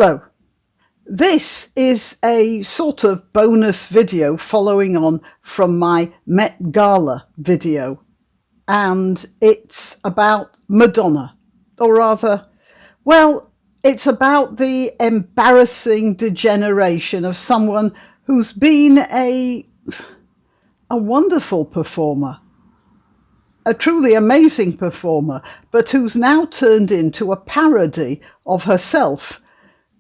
Hello, this is a sort of bonus video following on from my Met Gala video, and it's about Madonna, or rather, well, it's about the embarrassing degeneration of someone who's been a wonderful performer, a truly amazing performer, but who's now turned into a parody of herself.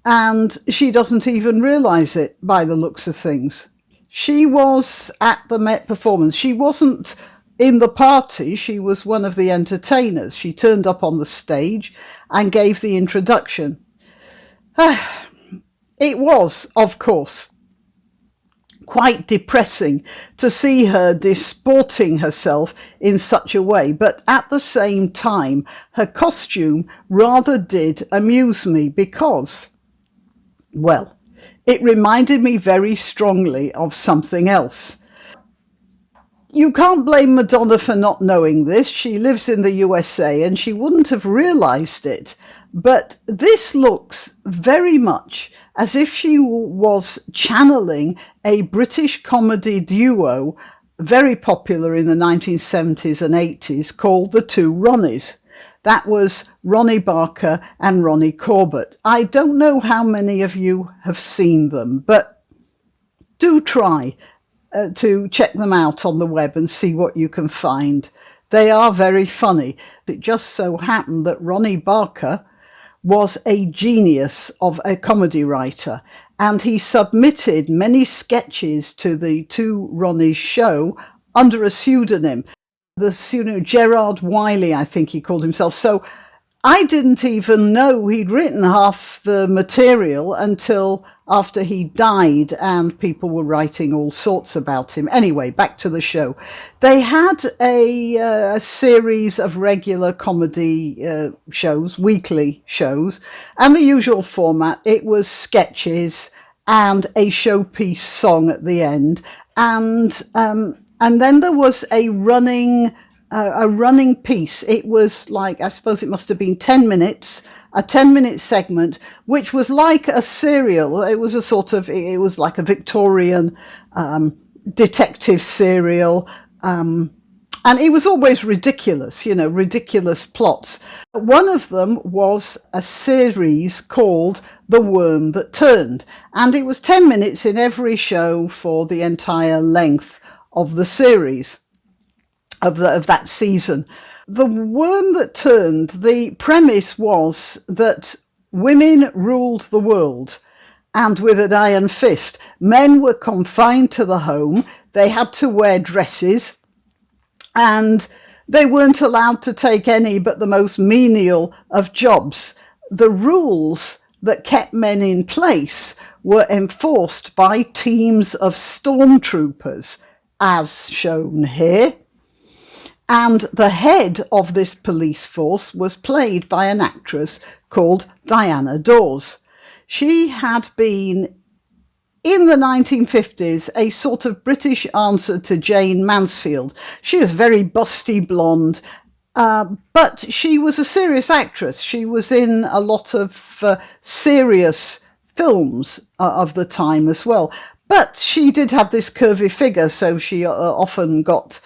And she doesn't even realise it by the looks of things. She was at the Met performance. She wasn't in the party. She was one of the entertainers. She turned up on the stage and gave the introduction. It was, of course, quite depressing to see her disporting herself in such a way, but at the same time, her costume rather did amuse me because, well, it reminded me very strongly of something else. You can't blame Madonna for not knowing this. She lives in the USA and she wouldn't have realised it. But this looks very much as if she was channeling a British comedy duo very popular in the 1970s and 80s called the Two Ronnies. That was Ronnie Barker and Ronnie Corbett. I don't know how many of you have seen them, but do try to check them out on the web and see what you can find. They are very funny. It just so happened that Ronnie Barker was a genius of a comedy writer, and he submitted many sketches to the Two Ronnies show under a pseudonym. The pseudonym Gerard Wiley, I think he called himself. So I didn't even know he'd written half the material until after he died, and people were writing all sorts about him. Anyway, back to the show. They had a series of regular comedy shows, weekly shows, and the usual format. It was sketches and a showpiece song at the end, and then there was a running piece. It was like, I suppose it must have been 10 minutes, a 10-minute segment, which was like a serial. It was it was like a Victorian detective serial. And it was always ridiculous, ridiculous plots. One of them was a series called The Worm That Turned. And it was 10 minutes in every show for the entire length of the series, of that season. The Worm That Turned, the premise was that women ruled the world, and with an iron fist. Men were confined to the home. They had to wear dresses, and they weren't allowed to take any but the most menial of jobs. The rules that kept men in place were enforced by teams of stormtroopers, as shown here. And the head of this police force was played by an actress called Dors. She had been, in the 1950s, a sort of British answer to Jane Mansfield. She was very busty blonde, but she was a serious actress. She was in a lot of serious films of the time as well. But she did have this curvy figure, so she often got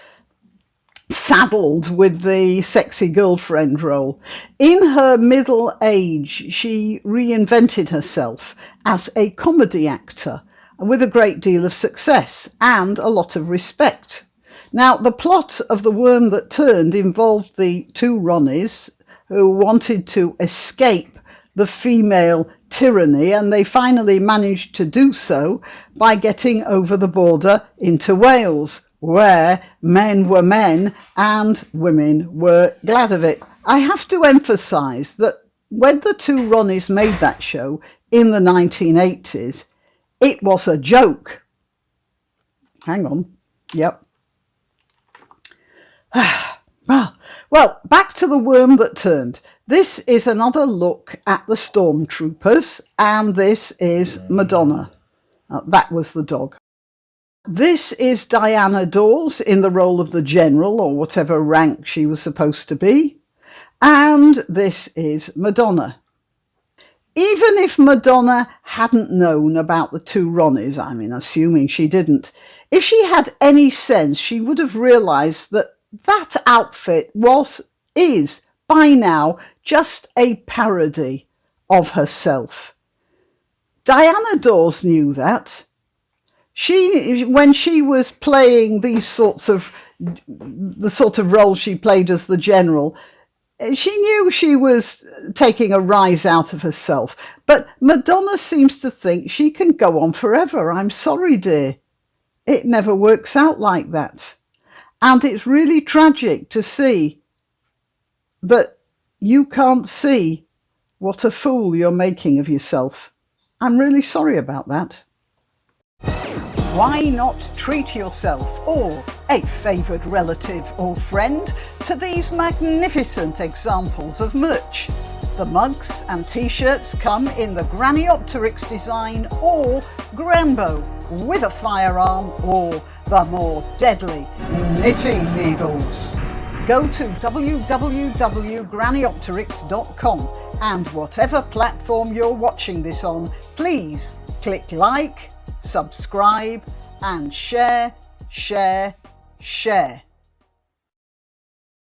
saddled with the sexy girlfriend role. In her middle age, she reinvented herself as a comedy actor with a great deal of success and a lot of respect. Now, the plot of The Worm That Turned involved the two Ronnies who wanted to escape the female tyranny, and they finally managed to do so by getting over the border into Wales, where men were men and women were glad of it. I have to emphasise that when the Two Ronnies made that show in the 1980s, it was a joke. Hang on. Yep. Well, back to The Worm That Turned. This is another look at the stormtroopers, and this is Madonna. That was the dog. This is Dors in the role of the general, or whatever rank she was supposed to be. And this is Madonna. Even if Madonna hadn't known about the Two Ronnies, I mean, assuming she didn't, if she had any sense, she would have realised that that outfit is by now just a parody of herself. Diana Dors knew that. When she was playing the sort of role she played as the general, she knew she was taking a rise out of herself. But Madonna seems to think she can go on forever. I'm sorry, dear. It never works out like that. And it's really tragic to see that you can't see what a fool you're making of yourself. I'm really sorry about that. Why not treat yourself or a favoured relative or friend to these magnificent examples of merch? The mugs and t-shirts come in the Grannyopteryx design or Grambo with a firearm or the more deadly knitting needles. Go to www.grannyopteryx.com and whatever platform you're watching this on, please click like, subscribe and share.